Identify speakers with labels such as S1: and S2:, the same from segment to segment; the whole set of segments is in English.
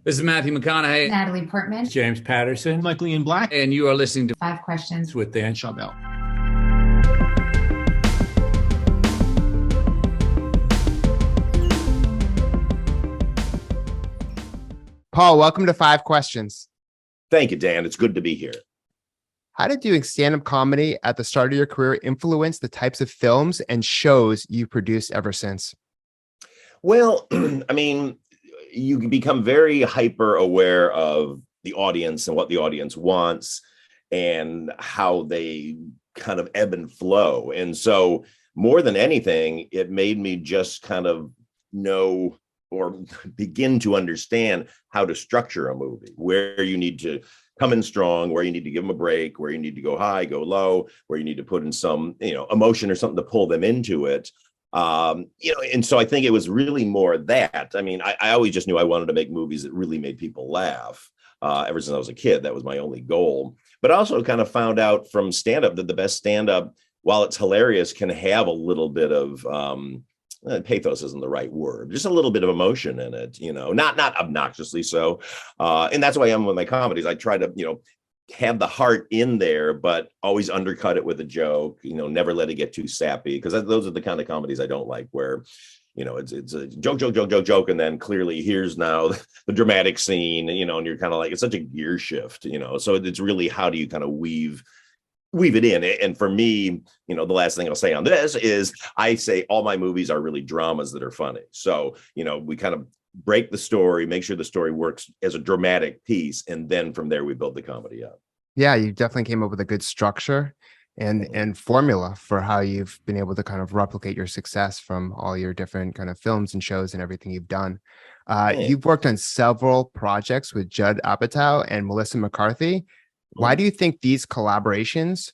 S1: This is Matthew McConaughey.
S2: Natalie Portman.
S3: James Patterson.
S4: Michael Ian Black.
S1: And you are listening to
S2: Five Questions
S3: with Dan
S4: Schawbel.
S5: Paul, welcome to Five Questions.
S6: Thank you, Dan. It's good to be here.
S5: How did doing stand-up comedy at the start of your career influence the types of films and shows you've produced ever since?
S6: Well, you become very hyper aware of the audience and what the audience wants and how they kind of ebb and flow. And so more than anything, it made me just kind of know or begin to understand how to structure a movie, where you need to come in strong, where you need to give them a break, where you need to go high, go low, where you need to put in some, emotion or something to pull them into it. And so I think it was really more that. I always just knew I wanted to make movies that really made people laugh. Ever since I was a kid, that was my only goal. But I also kind of found out from stand-up that the best stand-up, while it's hilarious, can have a little bit of pathos isn't the right word, just a little bit of emotion in it, not obnoxiously so. And that's why I'm with my comedies. I try to, have the heart in there, but always undercut it with a joke, never let it get too sappy, because those are the kind of comedies I don't like, where, it's a joke. And then clearly here's now the dramatic scene, and you're kind of like, it's such a gear shift, so it's really, how do you kind of weave it in? And for me, the last thing I'll say on this is I say all my movies are really dramas that are funny. So, we kind of break the story, make sure the story works as a dramatic piece. And then from there, we build the comedy up.
S5: Yeah, you definitely came up with a good structure and formula for how you've been able to kind of replicate your success from all your different kind of films and shows and everything you've done. You've worked on several projects with Judd Apatow and Melissa McCarthy. Why do you think these collaborations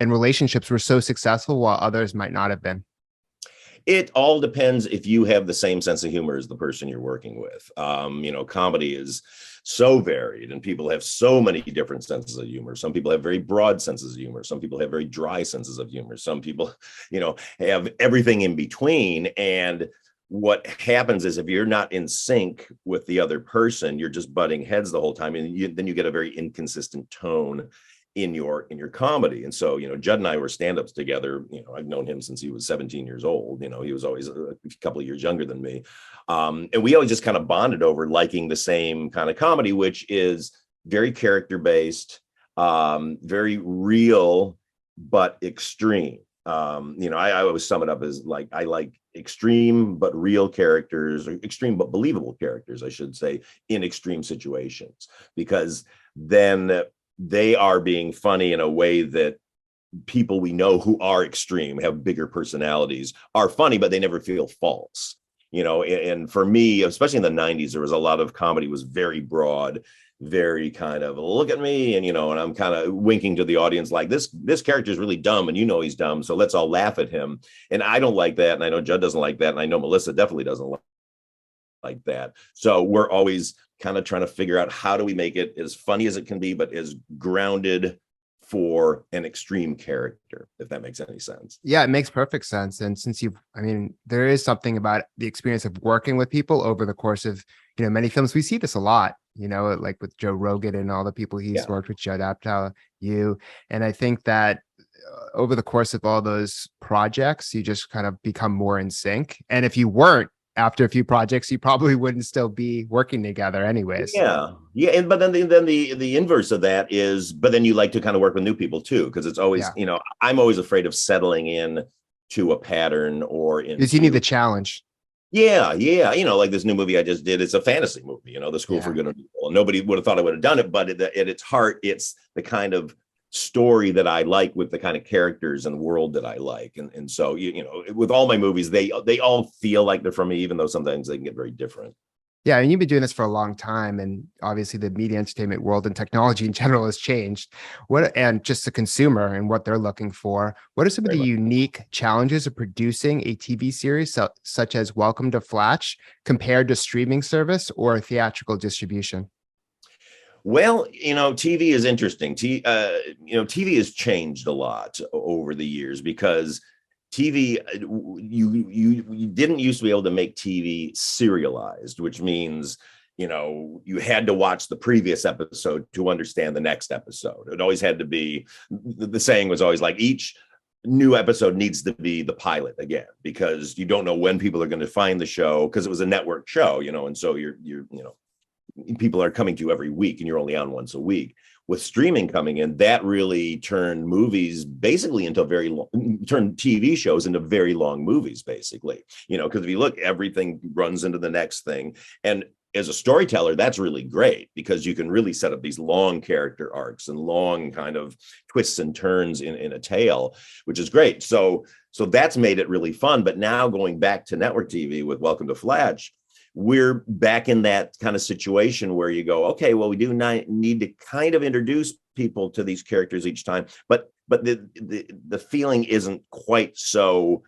S5: and relationships were so successful while others might not have been?
S6: It all depends if you have the same sense of humor as the person you're working with. Comedy is so varied and people have so many different senses of humor. Some people have very broad senses of humor. Some people have very dry senses of humor. Some people, have everything in between. And what happens is if you're not in sync with the other person, you're just butting heads the whole time. And then you get a very inconsistent tone in your comedy. And so, Judd and I were stand-ups together. I've known him since he was 17 years old. He was always a couple of years younger than me. And we always just kind of bonded over liking the same kind of comedy, which is very character-based, very real, but extreme. I always sum it up as like, I like extreme but real characters, or extreme but believable characters, I should say, in extreme situations, because then they are being funny in a way that people we know who are extreme, have bigger personalities, are funny, but they never feel false. And for me, especially in the 90s, there was a lot of comedy was very broad, very kind of look at me, and and I'm kind of winking to the audience like this character is really dumb, and he's dumb, so let's all laugh at him. And I don't like that, and I know Judd doesn't like that, and I know Melissa definitely doesn't like that. So we're always kind of trying to figure out how do we make it as funny as it can be, but as grounded for an extreme character, if that makes any sense.
S5: Yeah, it makes perfect sense. And since there is something about the experience of working with people over the course of, many films. We see this a lot, like with Joe Rogan and all the people he's worked with, Judd Apatow, you. And I think that over the course of all those projects, you just kind of become more in sync. And if you weren't, after a few projects, you probably wouldn't still be working together anyways.
S6: Yeah. But then the inverse of that is, but then you like to kind of work with new people too, because it's always, I'm always afraid of settling in to a pattern or in.
S5: Because you need the challenge.
S6: Yeah. Like this new movie I just did, it's a fantasy movie, The School for Good and Evil. Nobody would have thought I would have done it, but at its heart, it's the kind of story that I like with the kind of characters and the world that I like. And so, with all my movies, they all feel like they're from me, even though sometimes they can get very different.
S5: Yeah, and you've been doing this for a long time, and obviously the media entertainment world and technology in general has changed. And just the consumer and what they're looking for. What are some of the unique challenges of producing a TV series such as Welcome to Flatch compared to streaming service or theatrical distribution?
S6: Well, TV is interesting. TV has changed a lot over the years, because TV, you didn't used to be able to make TV serialized, which means you had to watch the previous episode to understand the next episode. It always had to be, the saying was always like, each new episode needs to be the pilot again, because you don't know when people are going to find the show, because it was a network show, and so you're people are coming to you every week and you're only on once a week. With streaming coming in, that really turned movies basically into turned TV shows into very long movies, basically, because if you look, everything runs into the next thing. And as a storyteller, that's really great, because you can really set up these long character arcs and long kind of twists and turns in a tale, which is great. So that's made it really fun. But now going back to network TV with Welcome to Flatch, we're back in that kind of situation where you go, okay, well, we do need to kind of introduce people to these characters each time, but the feeling isn't quite so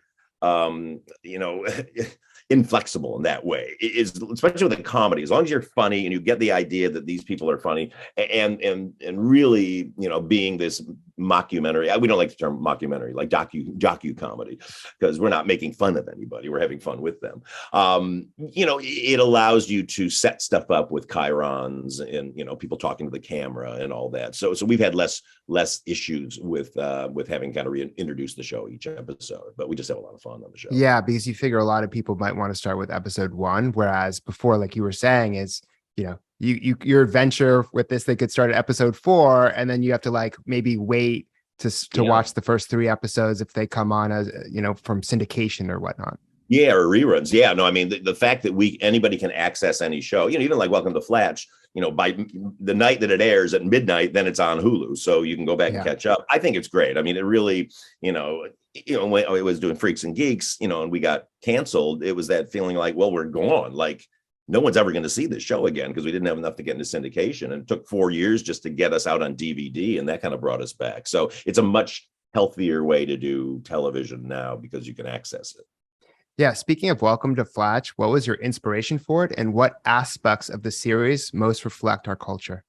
S6: inflexible in that way. Is especially with a comedy, as long as you're funny and you get the idea that these people are funny, and really, being this mockumentary. We don't like the term mockumentary, like docu comedy, because we're not making fun of anybody. We're having fun with them. It allows you to set stuff up with chyrons and people talking to the camera and all that. So we've had less issues with having kind of reintroduced the show each episode, but we just have a lot of fun on the show.
S5: Yeah, because you figure a lot of people might want to start with episode 1, whereas before, like you were saying, is your adventure with this, they could start at episode 4, and then you have to like maybe wait to watch the first 3 episodes if they come on as from syndication or whatnot.
S6: Yeah, or reruns. Yeah, no, I mean the fact that anybody can access any show, even like Welcome to Flatch, by the night that it airs at midnight, then it's on Hulu, so you can go back and catch up. I think it's great. I mean, it really, when it was doing Freaks and Geeks, and we got canceled, it was that feeling like, well, we're gone. Like, no one's ever going to see this show again, because we didn't have enough to get into syndication. And it took 4 years just to get us out on DVD. And that kind of brought us back. So it's a much healthier way to do television now, because you can access it.
S5: Yeah. Speaking of Welcome to Flatch, what was your inspiration for it, and what aspects of the series most reflect our culture?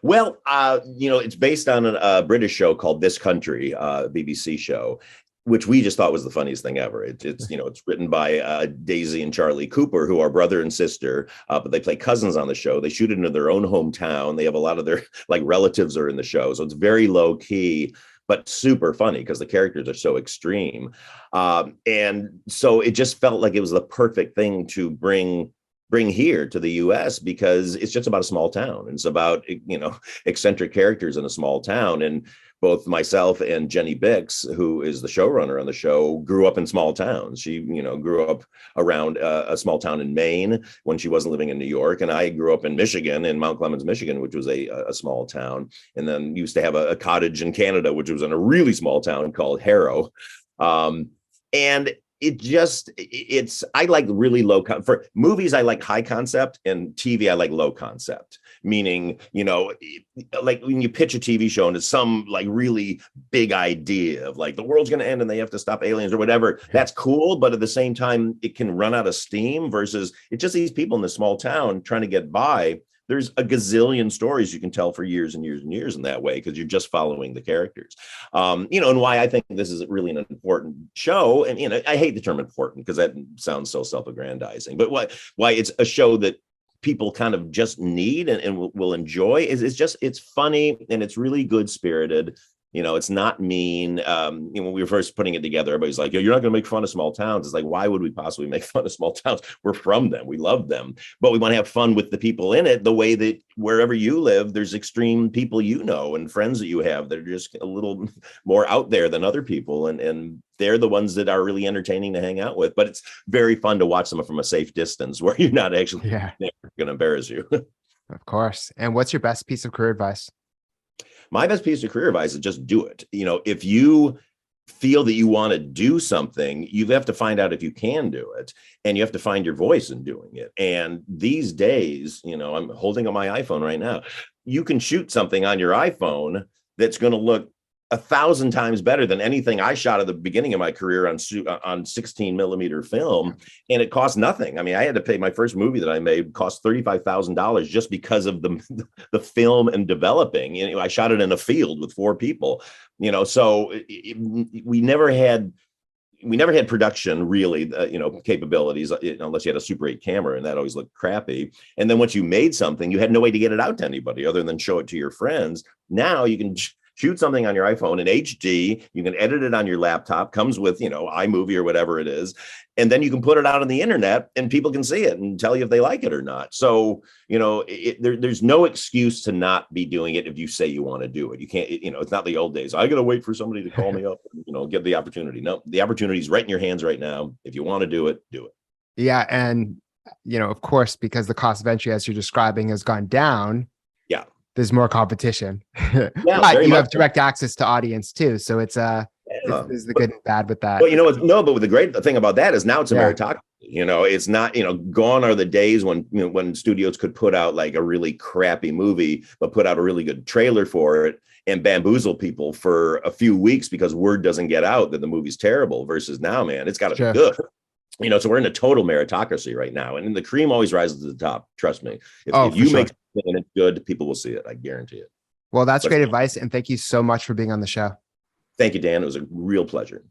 S6: Well, it's based on a British show called This Country, BBC show, which we just thought was the funniest thing ever. It's written by Daisy and Charlie Cooper, who are brother and sister, but they play cousins on the show. They shoot it into their own hometown. They have a lot of their relatives are in the show. So it's very low key, but super funny, because the characters are so extreme. And so it just felt like it was the perfect thing to bring here to the US, because it's just about a small town. It's about, eccentric characters in a small town. And both myself and Jenny Bix, who is the showrunner on the show, grew up in small towns. She, grew up around a small town in Maine when she wasn't living in New York. And I grew up in Michigan, in Mount Clemens, Michigan, which was a small town. And then used to have a cottage in Canada, which was in a really small town called Harrow. And I like really for movies, I like high concept, and TV, I like low concept, meaning, like when you pitch a TV show and it's some like really big idea of like the world's going to end and they have to stop aliens or whatever, that's cool. But at the same time, it can run out of steam, versus it's just these people in this small town trying to get by. There's a gazillion stories you can tell for years and years and years in that way, because you're just following the characters. And why I think this is really an important show. And, I hate the term important, because that sounds so self-aggrandizing, but why it's a show that people kind of just need and will enjoy is it's funny, and it's really good spirited. It's not mean. When we were first putting it together, everybody's like, you're not going to make fun of small towns. It's like, why would we possibly make fun of small towns? We're from them. We love them. But we want to have fun with the people in it, the way that wherever you live, there's extreme people and friends that you have that are just a little more out there than other people. And they're the ones that are really entertaining to hang out with. But it's very fun to watch them from a safe distance, where you're not actually going to embarrass you.
S5: Of course. And what's your best piece of career advice?
S6: My best piece of career advice is just do it. If you feel that you want to do something, you have to find out if you can do it, and you have to find your voice in doing it. And these days, I'm holding up my iPhone right now. You can shoot something on your iPhone that's going to look 1,000 times better than anything I shot at the beginning of my career on 16 millimeter film. And it cost nothing. I mean, I had to pay, my first movie that I made cost $35,000 just because of the film and developing. I shot it in a field with 4 people, so we never had we never had production really, capabilities, unless you had a Super 8 camera, and that always looked crappy. And then once you made something, you had no way to get it out to anybody other than show it to your friends. Now you can shoot something on your iPhone in HD. You can edit it on your laptop, comes with, iMovie or whatever it is. And then you can put it out on the internet and people can see it and tell you if they like it or not. So, there's no excuse to not be doing it if you say you want to do it. You can't, it's not the old days. I got to wait for somebody to call me up, and, give the opportunity. No, the opportunity is right in your hands right now. If you want to do it, do it.
S5: Yeah. And, of course, because the cost of entry, as you're describing, has gone down.
S6: Yeah.
S5: There's more competition.
S6: Yeah,
S5: but you have direct access to audience too. So it's is the good and bad with that.
S6: Well, but the great thing about that is now it's a meritocracy. It's not, gone are the days when, when studios could put out like a really crappy movie, but put out a really good trailer for it and bamboozle people for a few weeks because word doesn't get out that the movie's terrible, versus now, man, it's got to be good. So we're in a total meritocracy right now, and the cream always rises to the top. Trust me. If you make something and it's good, people will see it. I guarantee it.
S5: Well, that's great advice. And thank you so much for being on the show.
S6: Thank you, Dan. It was a real pleasure.